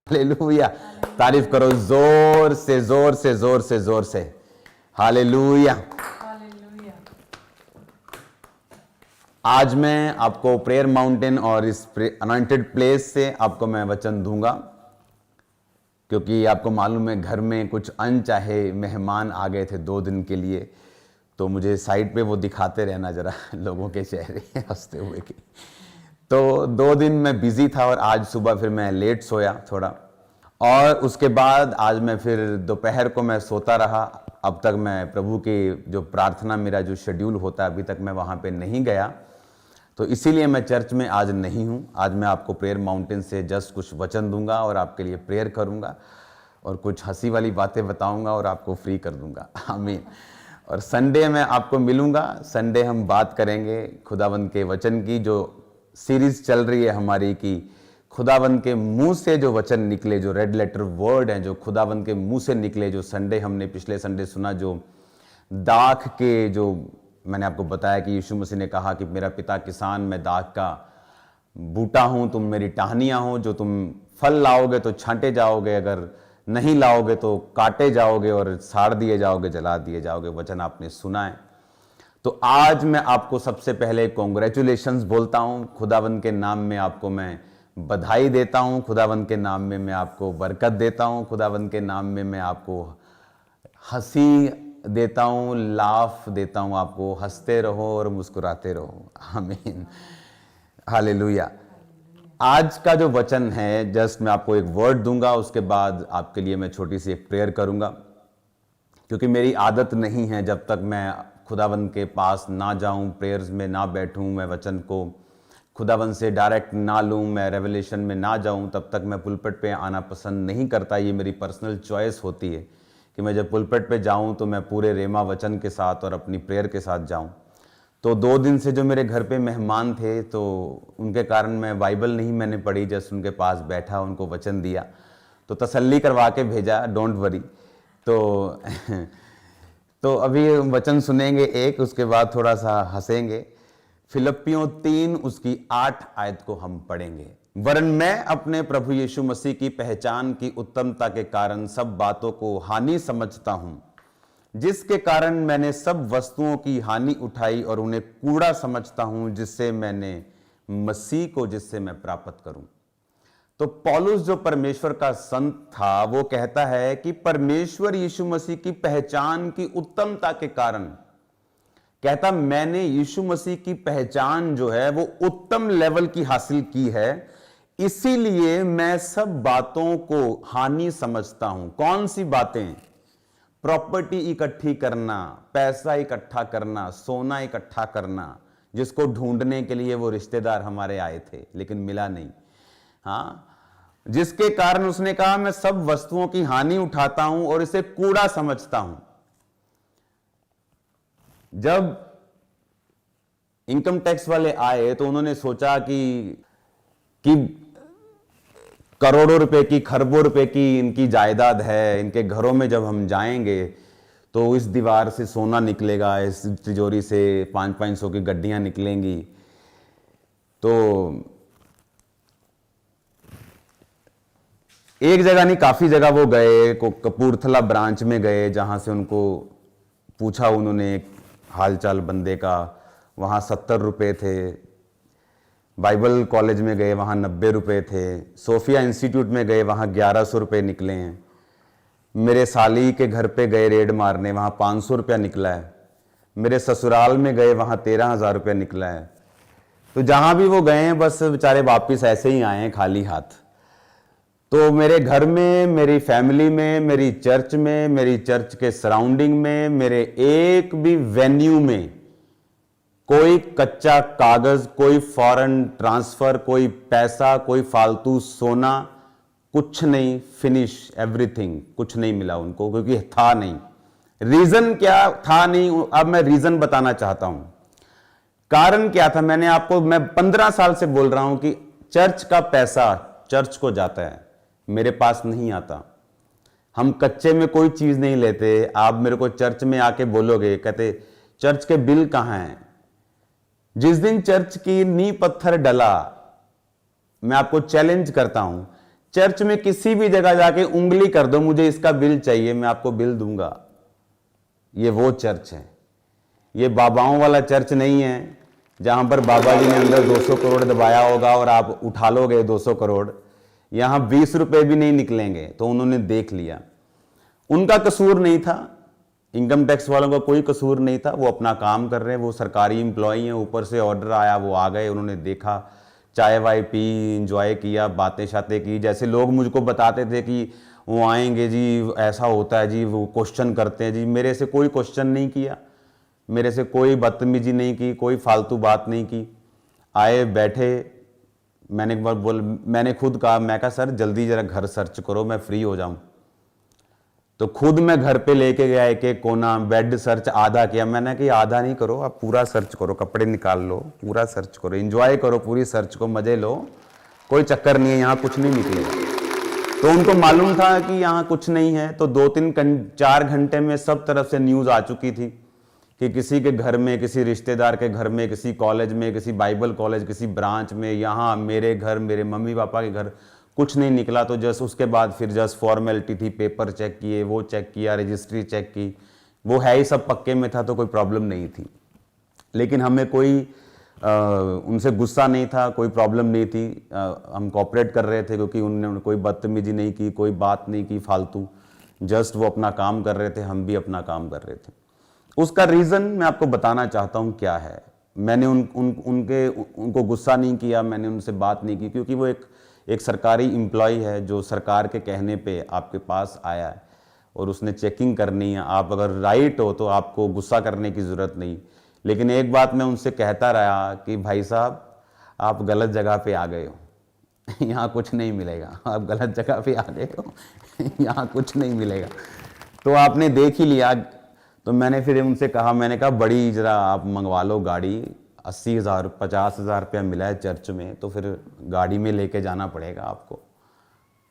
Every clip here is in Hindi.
हालेलुया। तारीफ करो जोर से जोर से जोर से जोर से। हालेलुया। आज मैं आपको प्रेयर माउंटेन और इस अनॉइंटेड प्लेस से आपको मैं वचन दूंगा, क्योंकि आपको मालूम है घर में कुछ अनचाहे मेहमान आ गए थे 2 दिन के लिए, तो मुझे साइड पे वो दिखाते रहना जरा लोगों के चेहरे हंसते हुए के। तो 2 दिन मैं बिजी था और आज सुबह फिर मैं लेट सोया थोड़ा, और उसके बाद आज मैं फिर दोपहर को मैं सोता रहा। अब तक मैं प्रभु की जो प्रार्थना, मेरा जो शेड्यूल होता है, अभी तक मैं वहाँ पे नहीं गया, तो इसीलिए मैं चर्च में आज नहीं हूँ। आज मैं आपको प्रेयर माउंटेन से जस्ट कुछ वचन दूंगा और आपके लिए प्रेयर करूँगा और कुछ हंसी वाली बातें बताऊँगा और आपको फ्री कर दूँगा। आमीन। और संडे में आपको मिलूँगा। संडे हम बात करेंगे खुदावंद के वचन की, जो सीरीज चल रही है हमारी कि खुदावंद के मुंह से जो वचन निकले, जो रेड लेटर वर्ड हैं, जो खुदावंद के मुंह से निकले, जो संडे हमने पिछले संडे सुना, जो दाख के, जो मैंने आपको बताया कि यीशु मसीह ने कहा कि मेरा पिता किसान, मैं दाख का बूटा हूं, तुम मेरी टहनियां हो, जो तुम फल लाओगे तो छांटे जाओगे, अगर नहीं लाओगे तो काटे जाओगे और साड़ दिए जाओगे, जला दिए जाओगे। वचन आपने सुना है। तो आज मैं आपको सबसे पहले कॉन्ग्रेचुलेशंस बोलता हूं। खुदावंद के नाम में आपको मैं बधाई देता हूं, खुदावंद के नाम में मैं आपको बरकत देता हूं, खुदावंद के नाम में मैं आपको हंसी देता हूं, लाफ देता हूं, आपको हंसते रहो और मुस्कुराते रहो। आमीन। हालेलुया। आज का जो वचन है, जस्ट मैं आपको एक वर्ड दूंगा, उसके बाद आपके लिए मैं छोटी सी एक प्रेयर करूंगा, क्योंकि मेरी आदत नहीं है जब तक मैं खुदावंद के पास ना जाऊं, प्रेयर्स में ना बैठूं, मैं वचन को खुदावंद से डायरेक्ट ना लूं, मैं रेवलेशन में ना जाऊं, तब तक मैं पुलपिट पे आना पसंद नहीं करता। ये मेरी पर्सनल चॉइस होती है कि मैं जब पुलपिट पे जाऊं तो मैं पूरे रेमा वचन के साथ और अपनी प्रेयर के साथ जाऊं। तो 2 दिन से जो मेरे घर पे मेहमान थे, तो उनके कारण मैं बाइबल नहीं मैंने पढ़ी, जस्ट उनके पास बैठा, उनको वचन दिया, तो तसल्ली करवा के भेजा, डोंट वरी। तो अभी वचन सुनेंगे एक, उसके बाद थोड़ा सा हंसेंगे। फिलिप्पियों 3 उसकी 8 आयत को हम पढ़ेंगे। वरन मैं अपने प्रभु यीशु मसीह की पहचान की उत्तमता के कारण सब बातों को हानि समझता हूं, जिसके कारण मैंने सब वस्तुओं की हानि उठाई और उन्हें कूड़ा समझता हूं, जिससे मैंने मसीह को जिससे मैं प्राप्त करूं। तो पौलुस जो परमेश्वर का संत था, वो कहता है कि परमेश्वर यीशु मसीह की पहचान की उत्तमता के कारण, कहता मैंने यीशु मसीह की पहचान जो है वो उत्तम लेवल की हासिल की है, इसीलिए मैं सब बातों को हानि समझता हूं। कौन सी बातें? प्रॉपर्टी इकट्ठी करना, पैसा इकट्ठा करना, सोना इकट्ठा करना, जिसको ढूंढने के लिए वो रिश्तेदार हमारे आए थे लेकिन मिला नहीं। हाँ, जिसके कारण उसने कहा मैं सब वस्तुओं की हानि उठाता हूं और इसे कूड़ा समझता हूं। जब इनकम टैक्स वाले आए तो उन्होंने सोचा कि करोड़ों रुपए की, खरबों रुपए की इनकी जायदाद है, इनके घरों में जब हम जाएंगे तो इस दीवार से सोना निकलेगा, इस तिजोरी से 500-500 की गड्डियां निकलेंगी। तो एक जगह नहीं, काफी जगह वो गए, कपूरथला ब्रांच में गए, जहां से उनको पूछा उन्होंने हालचाल बंदे का, वहाँ 70 रुपये थे। बाइबल कॉलेज में गए, वहाँ 90 रुपये थे। सोफिया इंस्टीट्यूट में गए, वहाँ 1100 रुपये निकले हैं। मेरे साली के घर पे गए रेड मारने, वहाँ 500 रुपया निकला है। मेरे ससुराल में गए, वहाँ 13,000 रुपया निकला है। तो जहाँ भी वो गए हैं, बस बेचारे वापिस ऐसे ही आए हैं खाली हाथ। तो मेरे घर में, मेरी फैमिली में, मेरी चर्च में, मेरी चर्च के सराउंडिंग में, मेरे एक भी वेन्यू में कोई कच्चा कागज, कोई फॉरेन ट्रांसफर, कोई पैसा, कोई फालतू सोना, कुछ नहीं। फिनिश एवरीथिंग, कुछ नहीं मिला उनको, क्योंकि था नहीं। रीजन क्या था? नहीं, अब मैं रीजन बताना चाहता हूं। कारण क्या था? मैं 15 साल से बोल रहा हूं कि चर्च का पैसा चर्च को जाता है, मेरे पास नहीं आता। हम कच्चे में कोई चीज नहीं लेते। आप मेरे को चर्च में आके बोलोगे, कहते चर्च के बिल कहां हैं? जिस दिन चर्च की नींव पत्थर डला, मैं आपको चैलेंज करता हूं चर्च में किसी भी जगह जाके उंगली कर दो, मुझे इसका बिल चाहिए, मैं आपको बिल दूंगा। ये वो चर्च है। ये बाबाओं वाला चर्च नहीं है जहां पर बाबा जी ने अंदर 200 करोड़ दबाया होगा और आप उठा लोगे 200 करोड़। यहां 20 रुपए भी नहीं निकलेंगे। तो उन्होंने देख लिया, उनका कसूर नहीं था, इनकम टैक्स वालों का कोई कसूर नहीं था, वो अपना काम कर रहे हैं, वो सरकारी एम्प्लॉई हैं। ऊपर से ऑर्डर आया, वो आ गए, उन्होंने देखा, चाय वाय पी, इंजॉय किया, बातें शातें की। जैसे लोग मुझको बताते थे कि वो आएंगे जी, ऐसा होता है जी, वो क्वेश्चन करते हैं जी, मेरे से कोई क्वेश्चन नहीं किया, मेरे से कोई बदतमीजी नहीं की, कोई फालतू बात नहीं की। आए, बैठे, मैंने खुद कहा, मैं कहा सर जल्दी जरा घर सर्च करो, मैं फ्री हो जाऊं। तो खुद मैं घर पे लेके गया, एक एक कोना, बेड सर्च आधा किया। मैंने कि आधा नहीं करो, आप पूरा सर्च करो, कपड़े निकाल लो, पूरा सर्च करो, एंजॉय करो पूरी सर्च को, मजे लो, कोई चक्कर नहीं है, यहाँ कुछ नहीं निकलेगा। तो उनको मालूम था कि यहाँ कुछ नहीं है। तो 2-3-4 घंटे में सब तरफ से न्यूज आ चुकी थी कि किसी के घर में, किसी रिश्तेदार के घर में, किसी कॉलेज में, किसी बाइबल कॉलेज, किसी ब्रांच में, यहाँ मेरे घर, मेरे मम्मी पापा के घर कुछ नहीं निकला। तो जस्ट उसके बाद फिर जस्ट फॉर्मेलिटी थी, पेपर चेक किए, वो चेक किया, रजिस्ट्री चेक की, वो है ही सब पक्के में था, तो कोई प्रॉब्लम नहीं थी। लेकिन हमें कोई उनसे गुस्सा नहीं था, कोई प्रॉब्लम नहीं थी, हम कोऑपरेट कर रहे थे क्योंकि उन्होंने कोई बदतमीजी नहीं की, कोई बात नहीं की फालतू, जस्ट वो अपना काम कर रहे थे, हम भी अपना काम कर रहे थे। उसका रीज़न मैं आपको बताना चाहता हूँ क्या है। मैंने उनको गुस्सा नहीं किया, मैंने उनसे बात नहीं की, क्योंकि वो एक सरकारी एम्प्लॉय है जो सरकार के कहने पे आपके पास आया है और उसने चेकिंग करनी है। आप अगर राइट हो तो आपको गुस्सा करने की ज़रूरत नहीं। लेकिन एक बात मैं उनसे कहता रहा कि भाई साहब, आप गलत जगह पे आ गए हो, यहाँ कुछ नहीं मिलेगा, आप गलत जगह पे आ गए हो, यहाँ कुछ नहीं मिलेगा। तो आपने देख ही लिया। तो मैंने फिर उनसे कहा, मैंने कहा बड़ी जरा आप मंगवा लो गाड़ी, 80,000 50,000 रुपया मिला है चर्च में, तो फिर गाड़ी में लेके जाना पड़ेगा आपको।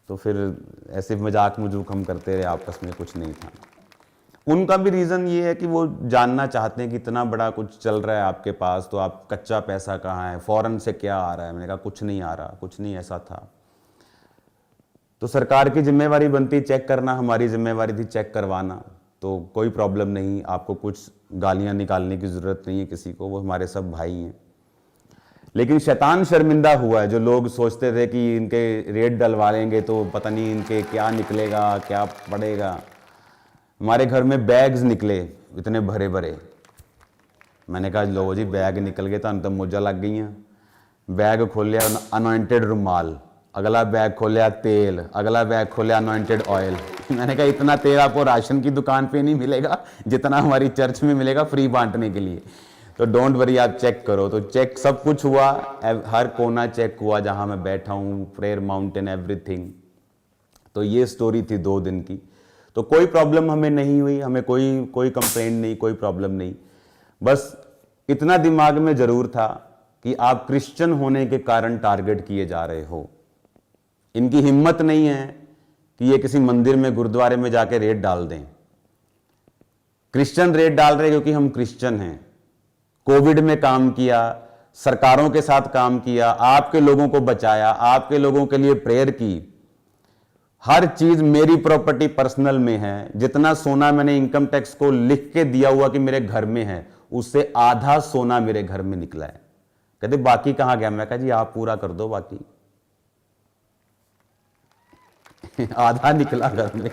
तो फिर ऐसे मजाक मजूक हम करते रहे, आपस में कुछ नहीं था। उनका भी रीज़न ये है कि वो जानना चाहते हैं कि इतना बड़ा कुछ चल रहा है आपके पास, तो आप कच्चा पैसा कहाँ है, फॉरेन से क्या आ रहा है। मैंने कहा कुछ नहीं आ रहा, कुछ नहीं ऐसा था। तो सरकार की जिम्मेवारी बनती चेक करना, हमारी जिम्मेवारी थी चेक करवाना। तो कोई प्रॉब्लम नहीं, आपको कुछ गालियां निकालने की ज़रूरत नहीं है किसी को, वो हमारे सब भाई हैं। लेकिन शैतान शर्मिंदा हुआ है, जो लोग सोचते थे कि इनके रेट डलवा लेंगे तो पता नहीं इनके क्या निकलेगा, क्या पड़ेगा। हमारे घर में बैग्स निकले इतने भरे भरे। मैंने कहा लो जी, बैग निकल गए तो मुझे लग गई हैं। बैग खोलिया, अनॉइंटेड रुमाल, अगला बैग खोलिया तेल, अगला बैग खोलिया अनॉइंटेड ऑयल। मैंने कहा इतना तेल आपको राशन की दुकान पे नहीं मिलेगा जितना हमारी चर्च में मिलेगा फ्री बांटने के लिए। तो डोंट वरी, आप चेक करो। तो चेक सब कुछ हुआ, हर कोना चेक हुआ जहां मैं बैठा हूँ, प्रेयर माउंटेन, एवरीथिंग। तो ये स्टोरी थी 2 दिन की। तो कोई प्रॉब्लम हमें नहीं हुई, हमें कोई कंप्लेंट नहीं, कोई प्रॉब्लम नहीं। बस इतना दिमाग में जरूर था कि आप क्रिश्चियन होने के कारण टारगेट किए जा रहे हो। इनकी हिम्मत नहीं है कि ये किसी मंदिर में, गुरुद्वारे में जाके रेट डाल दें। क्रिश्चियन रेट डाल रहे क्योंकि हम क्रिश्चियन हैं। कोविड में काम किया, सरकारों के साथ काम किया, आपके लोगों को बचाया, आपके लोगों के लिए प्रेयर की। हर चीज मेरी प्रॉपर्टी पर्सनल में है। जितना सोना मैंने इनकम टैक्स को लिख के दिया हुआ कि मेरे घर में है, उससे आधा सोना मेरे घर में निकला है। कहते बाकी कहां गया? मैं कहा जी आप पूरा कर दो बाकी। आधा निकला घर में।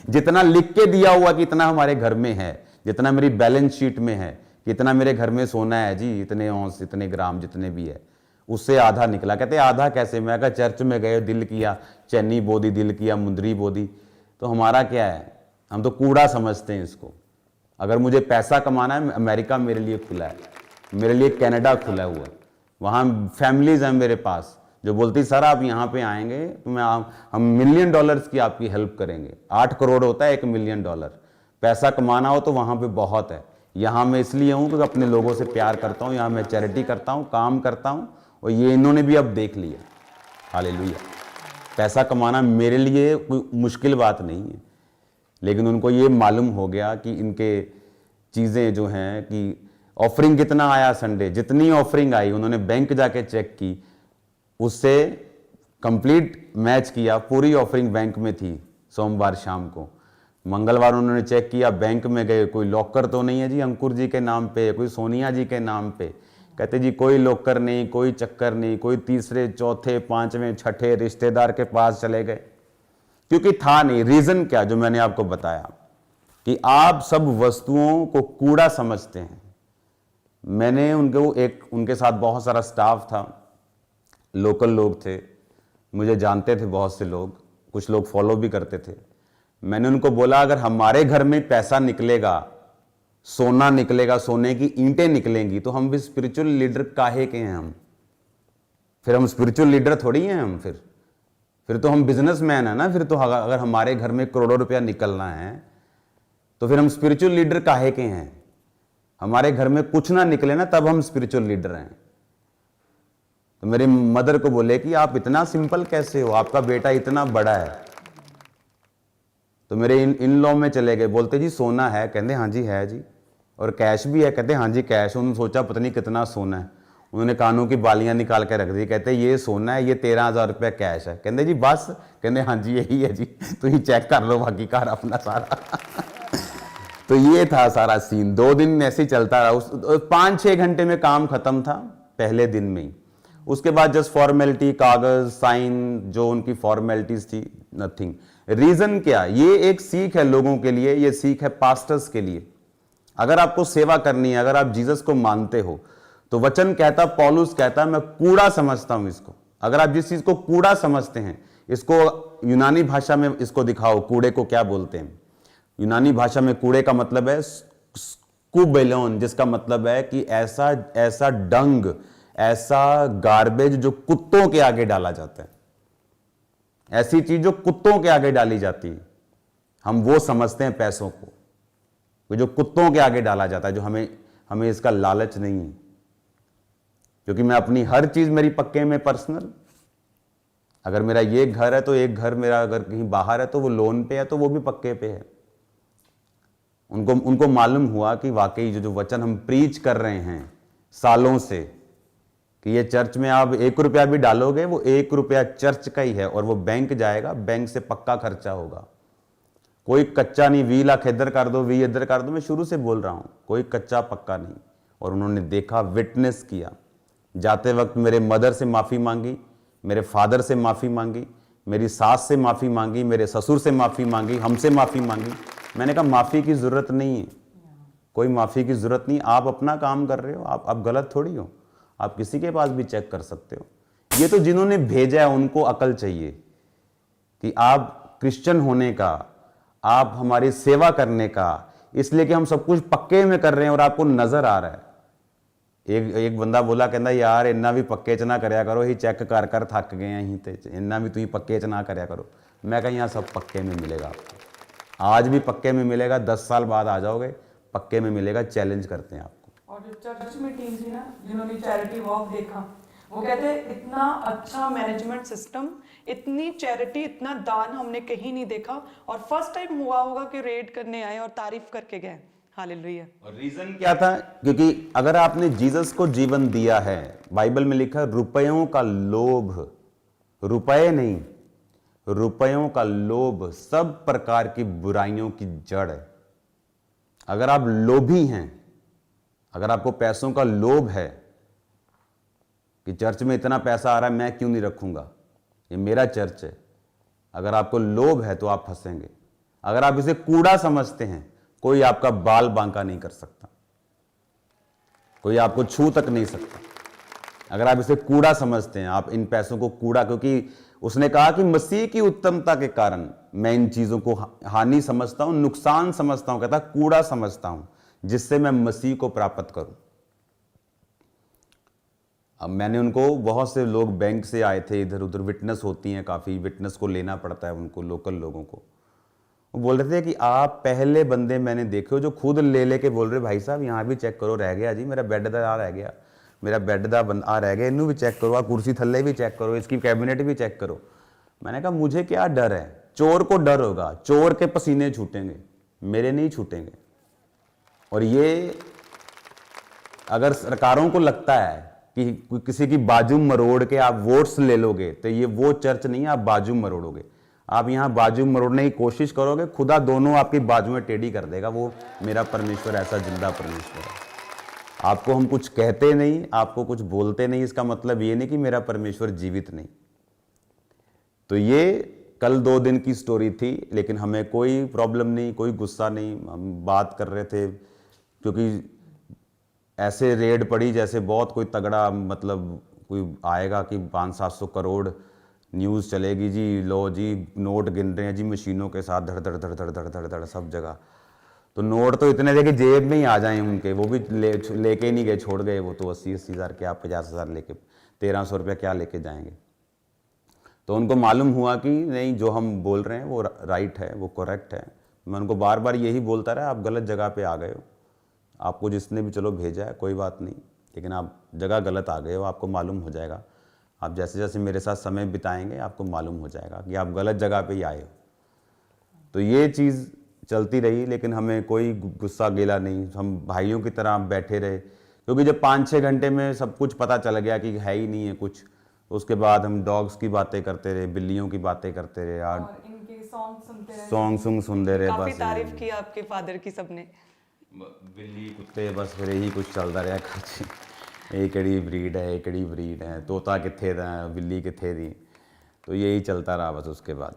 जितना लिख के दिया हुआ कि इतना हमारे घर में है, जितना मेरी बैलेंस शीट में है कि इतना मेरे घर में सोना है जी, इतने औंस, इतने ग्राम, जितने भी है, उससे आधा निकला। कहते आधा कैसे? मैं कहा चर्च में गए, दिल किया, चैनी बोदी, दिल किया, मुंदरी बोदी। तो हमारा क्या है? हम तो कूड़ा समझते हैं इसको। अगर मुझे पैसा कमाना है, अमेरिका मेरे लिए खुला है, मेरे लिए कनाडा खुला हुआ है। वहाँ फैमिलीज हैं मेरे पास जो बोलती सर आप यहाँ पे आएंगे तो हम $1 मिलियन की आपकी हेल्प करेंगे। 8 करोड़ होता है $1 मिलियन। पैसा कमाना हो तो वहाँ पे बहुत है। यहाँ मैं इसलिए हूँ क्योंकि अपने लोगों से प्यार करता हूँ, यहाँ मैं चैरिटी करता हूँ, काम करता हूँ, और ये इन्होंने भी अब देख लिया। हालेलुया। पैसा कमाना मेरे लिए कोई मुश्किल बात नहीं है, लेकिन उनको ये मालूम हो गया कि इनके चीज़ें जो हैं कि ऑफरिंग कितना आया संडे, जितनी ऑफरिंग आई उन्होंने बैंक जाके चेक की, उससे कंप्लीट मैच किया, पूरी ऑफरिंग बैंक में थी। सोमवार शाम को, मंगलवार उन्होंने चेक किया, बैंक में गए, कोई लॉकर तो नहीं है जी अंकुर जी के नाम पे, कोई सोनिया जी के नाम पे। कहते जी कोई लॉकर नहीं, कोई चक्कर नहीं, कोई तीसरे चौथे पांचवें छठे रिश्तेदार के पास चले गए, क्योंकि था नहीं। रीजन क्या, जो मैंने आपको बताया कि आप सब वस्तुओं को कूड़ा समझते हैं। मैंने उनके साथ बहुत सारा स्टाफ था, लोकल लोग थे, मुझे जानते थे बहुत से लोग, कुछ लोग फॉलो भी करते थे। मैंने उनको बोला अगर हमारे घर में पैसा निकलेगा, सोना निकलेगा, सोने की ईंटें निकलेंगी, तो हम भी स्पिरिचुअल लीडर काहे के हैं? हम फिर हम स्पिरिचुअल लीडर थोड़ी हैं। हम फिर तो हम बिजनेसमैन है ना। फिर तो अगर हमारे घर में करोड़ों रुपया निकलना है तो फिर हम स्पिरिचुअल लीडर काहे के हैं? हमारे घर में कुछ ना निकले ना, तब हम स्पिरिचुअल लीडर हैं। तो मेरी मदर को बोले कि आप इतना सिंपल कैसे हो, आपका बेटा इतना बड़ा है। तो मेरे इन लॉ में चले गए, बोलते जी सोना है? कहते हाँ जी है जी। और कैश भी है? कहते हाँ जी कैश। उन्होंने सोचा पता नहीं कितना सोना है, उन्होंने कानों की बालियां निकाल के रख दी। कहते ये सोना है, ये 13,000 रुपया कैश है। कहते जी बस? कहते हाँ जी यही है जी, तो ये चेक कर लो बाकी कार अपना सारा। तो ये था सारा सीन। 2 दिन ऐसे ही चलता रहा। 5-6 घंटे में काम खत्म था पहले दिन में ही। उसके बाद जस्ट फॉर्मेलिटी, कागज, साइन, जो उनकी फॉर्मेलिटीज थी, नथिंग। रीजन क्या? ये एक सीख है लोगों के लिए, ये सीख है पास्टर्स के लिए। अगर आपको सेवा करनी है, अगर आप जीसस को मानते हो, तो वचन कहता, पौलुस कहता, मैं कूड़ा समझता हूं इसको। अगर आप जिस चीज को कूड़ा समझते हैं, इसको यूनानी भाषा में इसको दिखाओ, कूड़े को क्या बोलते हैं। यूनानी भाषा में कूड़े का मतलब है स्कूबेलोन, जिसका मतलब है कि ऐसा डंग, ऐसा गार्बेज जो कुत्तों के आगे डाला जाता है, ऐसी चीज जो कुत्तों के आगे डाली जाती है, हम वो समझते हैं पैसों को, जो कुत्तों के आगे डाला जाता है, जो हमें इसका लालच नहीं है। क्योंकि मैं अपनी हर चीज मेरी पक्के में पर्सनल। अगर मेरा ये घर है तो एक घर मेरा अगर कहीं बाहर है तो वो लोन पे है, तो वो भी पक्के पे है। उनको मालूम हुआ कि वाकई जो वचन हम प्रीच कर रहे हैं सालों से, कि ये चर्च में आप 1 रुपया भी डालोगे, वो 1 रुपया चर्च का ही है और वो बैंक जाएगा, बैंक से पक्का खर्चा होगा। कोई कच्चा नहीं, 20 लाख इधर कर दो, 20 इधर कर दो। मैं शुरू से बोल रहा हूं, कोई कच्चा पक्का नहीं। और उन्होंने देखा, विटनेस किया। जाते वक्त मेरे मदर से माफी मांगी, मेरे फादर से माफी मांगी, मेरी सास से माफी मांगी, मेरे ससुर से माफी मांगी, हमसे माफी मांगी। मैंने कहा माफी की जरूरत नहीं है, कोई माफी की जरूरत नहीं। आप अपना काम कर रहे हो, आप गलत थोड़ी हो। आप किसी के पास भी चेक कर सकते हो। ये तो जिन्होंने भेजा है उनको अकल चाहिए कि आप क्रिश्चियन होने का, आप हमारी सेवा करने का, इसलिए कि हम सब कुछ पक्के में कर रहे हैं और आपको नजर आ रहा है। एक बंदा बोला, कहता यार इन्ना भी पक्के च ना करया करो, ही चेक कर कर थक गए हैं, ही इन्ना भी तुम पक्के च ना करया करो। मैं कहीं यहाँ सब पक्के में मिलेगा आपको, आज भी पक्के में मिलेगा, 10 साल बाद आ जाओगे पक्के में मिलेगा। चैलेंज करते हैं आपको। और जो चर्च में टीम थी ना, जिन्होंने चैरिटी वॉक देखा, वो कहते हैं इतना अच्छा मैनेजमेंट सिस्टम, इतनी चैरिटी, इतना दान हमने कहीं नहीं देखा। और फर्स्ट टाइम हुआ होगा कि रेड करने आए और तारीफ करके गए। हालेलुया। और रीजन क्या था? क्योंकि अगर आपने जीसस को जीवन दिया है, बाइबल में लिखा रुपयों का लोभ, रुपए नहीं, रुपयों का लोभ सब प्रकार की बुराइयों की जड़ है। अगर आप लोभी हैं, अगर आपको पैसों का लोभ है कि चर्च में इतना पैसा आ रहा है, मैं क्यों नहीं रखूंगा, ये मेरा चर्च है, अगर आपको लोभ है तो आप फंसेंगे। अगर आप इसे कूड़ा समझते हैं, कोई आपका बाल बांका नहीं कर सकता, कोई आपको छू तक नहीं सकता। अगर आप इसे कूड़ा समझते हैं, आप इन पैसों को कूड़ा, क्योंकि उसने कहा कि मसीह की उत्तमता के कारण मैं इन चीजों को हानि समझता हूं, नुकसान समझता हूं, कहता कूड़ा समझता हूं, जिससे मैं मसीह को प्राप्त करूं। अब मैंने उनको, बहुत से लोग बैंक से आए थे, इधर उधर विटनेस होती हैं, काफ़ी विटनेस को लेना पड़ता है उनको, लोकल लोगों को। वो बोल रहे थे कि आप पहले बंदे मैंने देखे हो जो खुद ले के बोल रहे, भाई साहब यहाँ भी चेक करो, रह गया जी मेरा बेड दा आ रह गया, मेरा बेड दा आ रह गया, इनू भी चेक करो, आ कुर्सी थल्ले भी चेक करो, इसकी कैबिनेट भी चेक करो। मैंने कहा मुझे क्या डर है, चोर को डर होगा, चोर के पसीने छूटेंगे, मेरे नहीं छूटेंगे। और ये अगर सरकारों को लगता है कि किसी की बाजू मरोड़ के आप वोट्स ले लोगे, तो ये वो चर्च नहीं है आप बाजू मरोड़ोगे। आप यहाँ बाजू मरोड़ने की कोशिश करोगे, खुदा दोनों आपकी बाजुएं टेढ़ी कर देगा। वो मेरा परमेश्वर ऐसा जिंदा परमेश्वर है। आपको हम कुछ कहते नहीं, आपको कुछ बोलते नहीं, इसका मतलब ये नहीं कि मेरा परमेश्वर जीवित नहीं। तो ये कल 2 दिन की स्टोरी थी, लेकिन हमें कोई प्रॉब्लम नहीं, कोई गुस्सा नहीं। हम बात कर रहे थे क्योंकि ऐसे रेड पड़ी जैसे बहुत कोई तगड़ा, मतलब कोई आएगा कि 500-700 करोड़ न्यूज़ चलेगी जी, लो जी नोट गिन रहे हैं जी मशीनों के साथ, धड़ धड़ धड़ धड़ धड़ धड़ धड़ सब जगह। तो नोट तो इतने थे कि जेब में ही आ जाए उनके, वो भी लेके ही नहीं गए, छोड़ गए। वो तो 80-80 हज़ार क्या 50 हज़ार लेके 1300 रुपया क्या लेके जाएंगे। तो उनको मालूम हुआ कि नहीं, जो हम बोल रहे हैं वो राइट है, वो करेक्ट है। मैं उनको बार बार यही बोलता रहा, आप गलत जगह पे आ गए हो। आपको जिसने भी चलो भेजा है कोई बात नहीं, लेकिन आप जगह गलत आ गए हो, आपको मालूम हो जाएगा। आप जैसे जैसे मेरे साथ समय बिताएंगे आपको मालूम हो जाएगा कि आप गलत जगह पे ही आए हो। तो ये चीज़ चलती रही, लेकिन हमें कोई गुस्सा गिला नहीं, हम भाइयों की तरह बैठे रहे। क्योंकि जब 5-6 घंटे में सब कुछ पता चल गया कि है ही नहीं है कुछ, उसके बाद हम डॉग्स की बातें करते रहे, बिल्लियों की बातें करते रहे, और इनके सॉन्ग सुनते रहे। काफी बस तारीफ की आपके फादर की सबने। बिल्ली कुत्ते बस फिर यही कुछ चलता रहा कुछ, ये कड़ी ब्रीड है, ये कड़ी ब्रीड है, तोता किथे था, बिल्ली किथे थी, तो यही चलता रहा बस। उसके बाद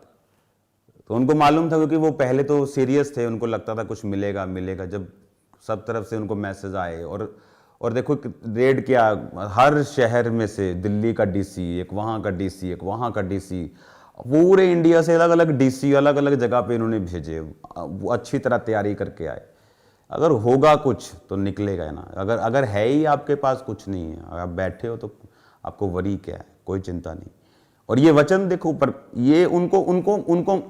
तो उनको मालूम था, क्योंकि वो पहले तो सीरियस थे, उनको लगता था कुछ मिलेगा मिलेगा। जब सब तरफ से उनको मैसेज आए, और देखो रेड क्या, हर शहर में से दिल्ली का डीसी, एक वहाँ का डीसी, एक वहाँ का डीसी, पूरे इंडिया से अलग अलग डीसी अलग अलग जगह पे इन्होंने भेजे। वो अच्छी तरह तैयारी करके आए। अगर होगा कुछ तो निकलेगा ना, अगर है ही आपके पास कुछ नहीं है, अगर आप बैठे हो तो आपको वरी क्या है, कोई चिंता नहीं। और ये वचन देखो, पर ये उनको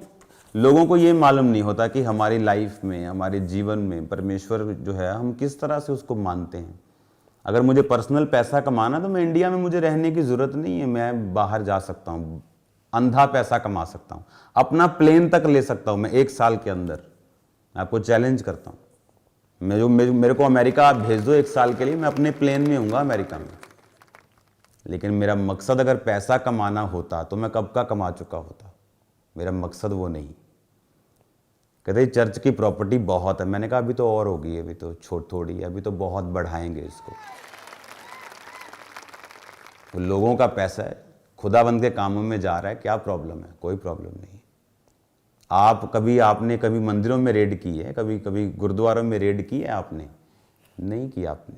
लोगों को ये मालूम नहीं होता कि हमारी लाइफ में, हमारे जीवन में परमेश्वर जो है हम किस तरह से उसको मानते हैं। अगर मुझे पर्सनल पैसा कमाना, तो मैं इंडिया में मुझे रहने की ज़रूरत नहीं है, मैं बाहर जा सकता हूँ, अंधा पैसा कमा सकता हूँ, अपना प्लेन तक ले सकता हूँ मैं 1 साल के अंदर। मैं आपको चैलेंज करता हूँ, मेरे को अमेरिका आप भेज दो 1 साल के लिए, मैं अपने प्लेन में हूँगा अमेरिका में। लेकिन मेरा मकसद अगर पैसा कमाना होता तो मैं कब का कमा चुका होता। मेरा मकसद वो नहीं। कहते चर्च की प्रॉपर्टी बहुत है, मैंने कहा अभी तो और होगी, अभी तो थोड़ी है, अभी तो बहुत बढ़ाएंगे इसको। तो लोगों का पैसा है, खुदाबंद के कामों में जा रहा है, क्या प्रॉब्लम है? कोई प्रॉब्लम नहीं। आपने कभी मंदिरों में रेड की है, कभी गुरुद्वारों में रेड की है? आपने नहीं की। आपने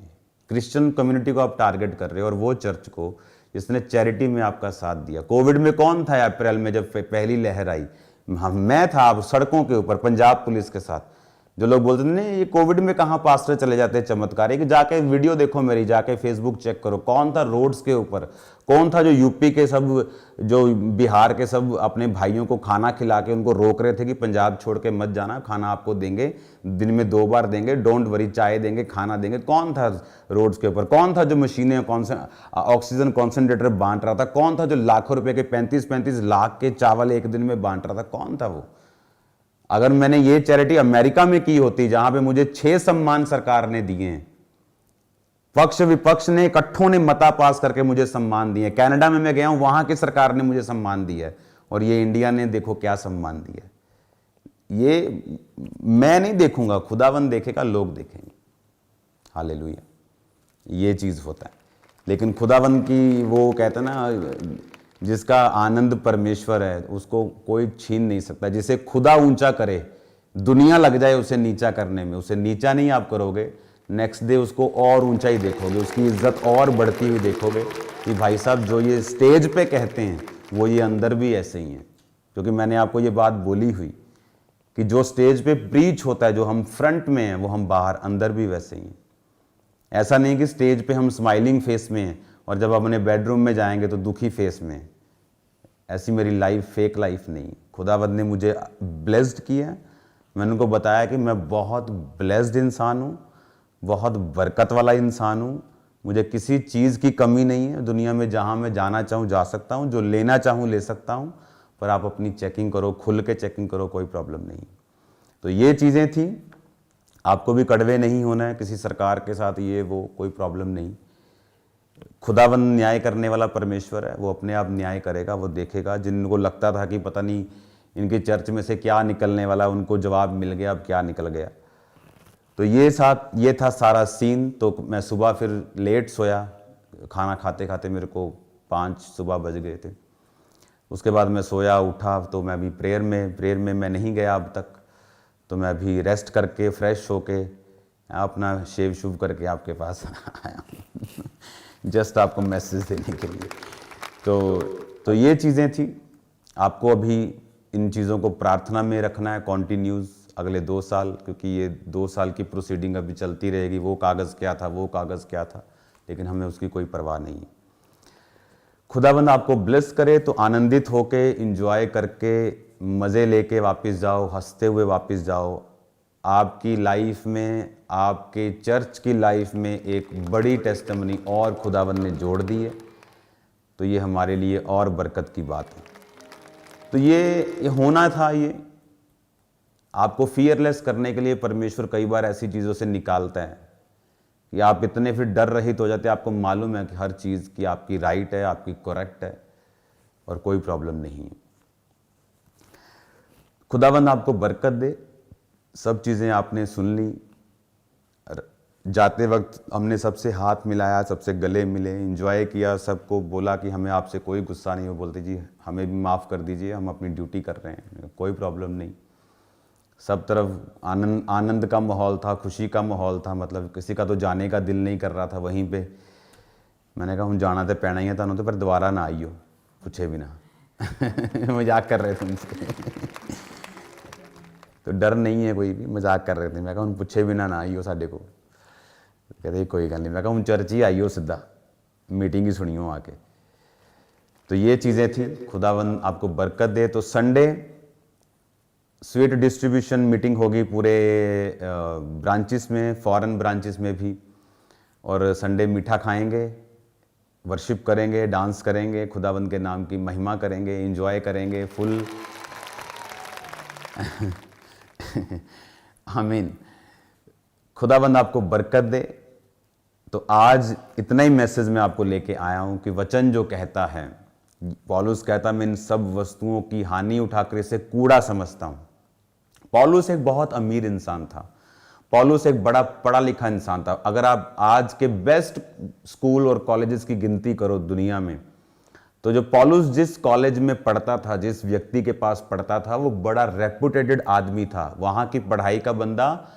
क्रिश्चियन कम्युनिटी को आप टारगेट कर रहे हो, और वो चर्च को जिसने चैरिटी में आपका साथ दिया। कोविड में कौन था अप्रैल में जब पहली लहर आई? मैं था आप सड़कों के ऊपर पंजाब पुलिस के साथ। जो लोग बोलते थे नहीं ये कोविड में कहाँ पास्टर चले जाते हैं चमत्कार, कि जाके वीडियो देखो मेरी, जाके फेसबुक चेक करो, कौन था रोड्स के ऊपर, कौन था जो यूपी के सब, जो बिहार के सब अपने भाइयों को खाना खिला के उनको रोक रहे थे कि पंजाब छोड़ के मत जाना, खाना आपको देंगे, दिन में 2 बार देंगे, डोंट वरी, चाय देंगे, खाना देंगे। कौन था रोड्स के ऊपर? कौन था जो मशीनें, कौन से ऑक्सीजन कॉन्सेंट्रेटर बांट रहा था? कौन था जो लाखों रुपए के 35-35 लाख के चावल एक दिन में बांट रहा था? कौन था वो? अगर मैंने ये चैरिटी अमेरिका में की होती, जहां पे मुझे 6 सम्मान सरकार ने दिए हैं, पक्ष विपक्ष ने इकट्ठों ने मता पास करके मुझे सम्मान दिए। कनाडा में मैं गया हूं, वहां की सरकार ने मुझे सम्मान दिया है, और ये इंडिया ने देखो क्या सम्मान दिया है। ये मैं नहीं देखूंगा, खुदावंद देखेगा, लोग देखेंगे। हालेलुया, ये चीज होता है। लेकिन खुदावंद की वो कहते हैं ना, जिसका आनंद परमेश्वर है उसको कोई छीन नहीं सकता। जिसे खुदा ऊंचा करे, दुनिया लग जाए उसे नीचा करने में, उसे नीचा नहीं आप करोगे, नेक्स्ट डे उसको और ऊंचा ही देखोगे, उसकी इज्जत और बढ़ती हुई देखोगे कि भाई साहब जो ये स्टेज पे कहते हैं वो ये अंदर भी ऐसे ही हैं। क्योंकि मैंने आपको ये बात बोली हुई कि जो स्टेज पे प्रीच होता है, जो हम फ्रंट में हैं, वो हम बाहर अंदर भी वैसे ही हैं। ऐसा नहीं कि स्टेज पे हम स्माइलिंग फेस में हैं और जब अपने बेडरूम में जाएंगे तो दुखी फेस में। ऐसी मेरी लाइफ फेक लाइफ नहीं। खुदावंद ने मुझे ब्लेस्ड किया। मैंने उनको बताया कि मैं बहुत ब्लेस्ड इंसान हूँ, बहुत बरकत वाला इंसान हूँ, मुझे किसी चीज़ की कमी नहीं है। दुनिया में जहाँ मैं जाना चाहूँ जा सकता हूँ, जो लेना चाहूँ ले सकता हूँ, पर आप अपनी चेकिंग करो, खुल के चेकिंग करो, कोई प्रॉब्लम नहीं। तो ये चीज़ें थी। आपको भी कड़वे नहीं होना है किसी सरकार के साथ, ये वो कोई प्रॉब्लम नहीं। खुदावंद न्याय करने वाला परमेश्वर है, वो अपने आप न्याय करेगा, वो देखेगा। जिनको लगता था कि पता नहीं इनके चर्च में से क्या निकलने वाला, उनको जवाब मिल गया, अब क्या निकल गया। तो ये था सारा सीन। तो मैं सुबह फिर लेट सोया, खाना खाते खाते मेरे को 5 सुबह बज गए थे। उसके बाद मैं सोया, उठा तो मैं अभी प्रेयर में मैं नहीं गया अब तक। तो मैं अभी रेस्ट करके फ्रेश होके अपना शेव शुभ करके आपके पास आया हूँ जस्ट आपको मैसेज देने के लिए। तो ये चीज़ें थी। आपको अभी इन चीज़ों को प्रार्थना में रखना है कॉन्टिन्यूज़ अगले 2 साल, क्योंकि ये 2 साल की प्रोसीडिंग अभी चलती रहेगी। वो कागज़ क्या था, वो कागज़ क्या था, लेकिन हमें उसकी कोई परवाह नहीं है। खुदावंद आपको ब्लेस करे तो आनंदित होके, इंजॉय करके, मज़े लेके वापस जाओ, हंसते हुए वापस जाओ। आपकी लाइफ में, आपके चर्च की लाइफ में एक बड़ी टेस्टिमनी और खुदावंद ने जोड़ दी है। तो ये हमारे लिए और बरकत की बात है। तो ये होना था। ये आपको फियरलेस करने के लिए परमेश्वर कई बार ऐसी चीज़ों से निकालता है कि आप इतने फिर डर रहित हो जाते हैं। आपको मालूम है कि हर चीज़ की आपकी राइट है, आपकी करेक्ट है और कोई प्रॉब्लम नहीं है। खुदावंद आपको बरकत दे। सब चीज़ें आपने सुन ली। जाते वक्त हमने सबसे हाथ मिलाया, सबसे गले मिले, एंजॉय किया, सबको बोला कि हमें आपसे कोई गुस्सा नहीं हो। बोलते जी हमें भी माफ़ कर दीजिए, हम अपनी ड्यूटी कर रहे हैं, कोई प्रॉब्लम नहीं। सब तरफ आनंद का माहौल था, खुशी का माहौल था। मतलब किसी का तो जाने का दिल नहीं कर रहा था वहीं पे। मैंने कहा हम जाना तो पैना ही है तुहानू, तो पर दोबारा ना आइयो पूछे बिना मजाक कर रहे थे उनसे तो डर नहीं है कोई भी, मजाक कर रहे थे। मैं कहा हम पूछे बिना ना आइयो साडे को। कहते कोई गल नहीं। मैं कहा हम चर्च ही आइयो, सीधा मीटिंग ही सुनियो आके। तो ये चीज़ें थी। खुदावंद आपको बरकत दे। तो संडे स्वीट डिस्ट्रीब्यूशन मीटिंग होगी पूरे ब्रांचेस में, फॉरेन ब्रांचेस में भी। और संडे मीठा खाएंगे, वर्शिप करेंगे, डांस करेंगे, खुदावंद के नाम की महिमा करेंगे, एंजॉय करेंगे फुल आमीन। खुदावंद आपको बरकत दे। तो आज इतना ही मैसेज मैं आपको लेके आया हूं कि वचन जो कहता है, पौलुस कहता मैं इन सब वस्तुओं की हानि उठाकर इसे कूड़ा समझता हूं। पौलुस एक बहुत अमीर इंसान था। पौलुस एक बड़ा पढ़ा लिखा इंसान था। अगर आप आज के बेस्ट स्कूल और कॉलेजेस की गिनती करो दुनिया में, तो जो पौलुस जिस कॉलेज में पढ़ता था, जिस व्यक्ति के पास पढ़ता था, वो बड़ा रेपुटेटेड आदमी था। वहां की पढ़ाई का बंदा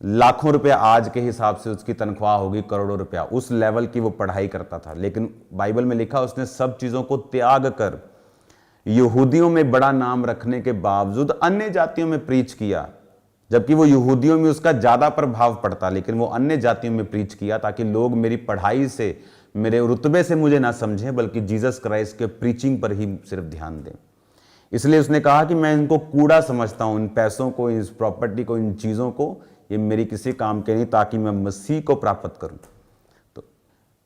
लाखों रुपया, आज के हिसाब से उसकी तनख्वाह होगी करोड़ों रुपया, उस लेवल की वो पढ़ाई करता था। लेकिन बाइबल में लिखा उसने सब चीजों को त्याग कर यहूदियों में बड़ा नाम रखने के बावजूद अन्य जातियों में प्रीच किया। जबकि वो यहूदियों में उसका ज्यादा प्रभाव पड़ता, लेकिन वो अन्य जातियों में प्रीच किया ताकि लोग मेरी पढ़ाई से, मेरे रुतबे से मुझे ना समझें, बल्कि जीसस क्राइस्ट के प्रीचिंग पर ही सिर्फ ध्यान दें। इसलिए उसने कहा कि मैं इनको कूड़ा समझता हूं, इन पैसों को, इस प्रॉपर्टी को, इन चीज़ों को, ये मेरी किसी काम के नहीं, ताकि मैं मसीह को प्राप्त करूं।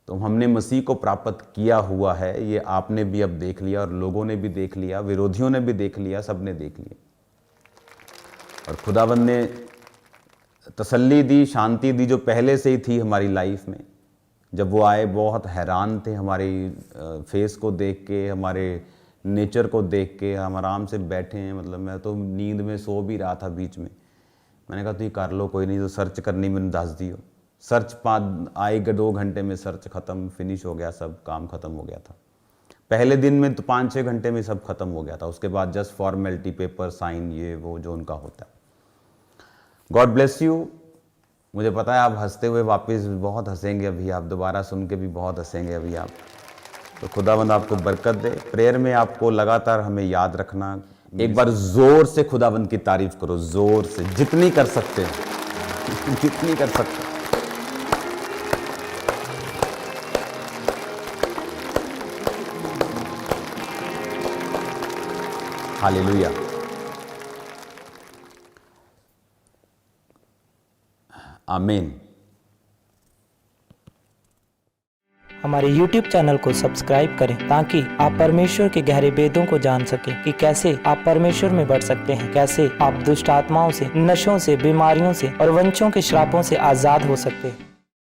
तो हमने मसीह को प्राप्त किया हुआ है, ये आपने भी अब देख लिया और लोगों ने भी देख लिया, विरोधियों ने भी देख लिया, सबने देख लिया। और खुदावंद ने तसल्ली दी, शांति दी, जो पहले से ही थी हमारी लाइफ में। जब वो आए बहुत हैरान थे हमारी फेस को देख के, हमारे नेचर को देख के। हम आराम से बैठे हैं, मतलब मैं तो नींद में सो भी रहा था बीच में। मैंने कहा तुम कर लो, कोई नहीं, तो सर्च करनी मैंने दस दियो। सर्च 2 घंटे में सर्च ख़त्म, फिनिश हो गया, सब काम ख़त्म हो गया था। पहले दिन में तो 5-6 घंटे में सब खत्म हो गया था। उसके बाद जस्ट फॉर्मेलिटी, पेपर साइन, ये वो जो उनका होता है। God bless you. मुझे पता है आप हंसते हुए वापस बहुत हंसेंगे अभी, आप दोबारा सुन के भी बहुत हंसेंगे अभी आप। तो खुदावंद आपको बरकत दे। प्रेयर में आपको लगातार हमें याद रखना। एक बार जोर से खुदावंद की तारीफ करो, जोर से, जितनी कर सकते हैं जितनी कर सकते हैं। हालेलुया। आमीन। हमारे YouTube चैनल को सब्सक्राइब करें ताकि आप परमेश्वर के गहरे भेदों को जान सकें कि कैसे आप परमेश्वर में बढ़ सकते हैं, कैसे आप दुष्ट आत्माओं से, नशों से, बीमारियों से और वंशों के श्रापों से आजाद हो सकते हैं।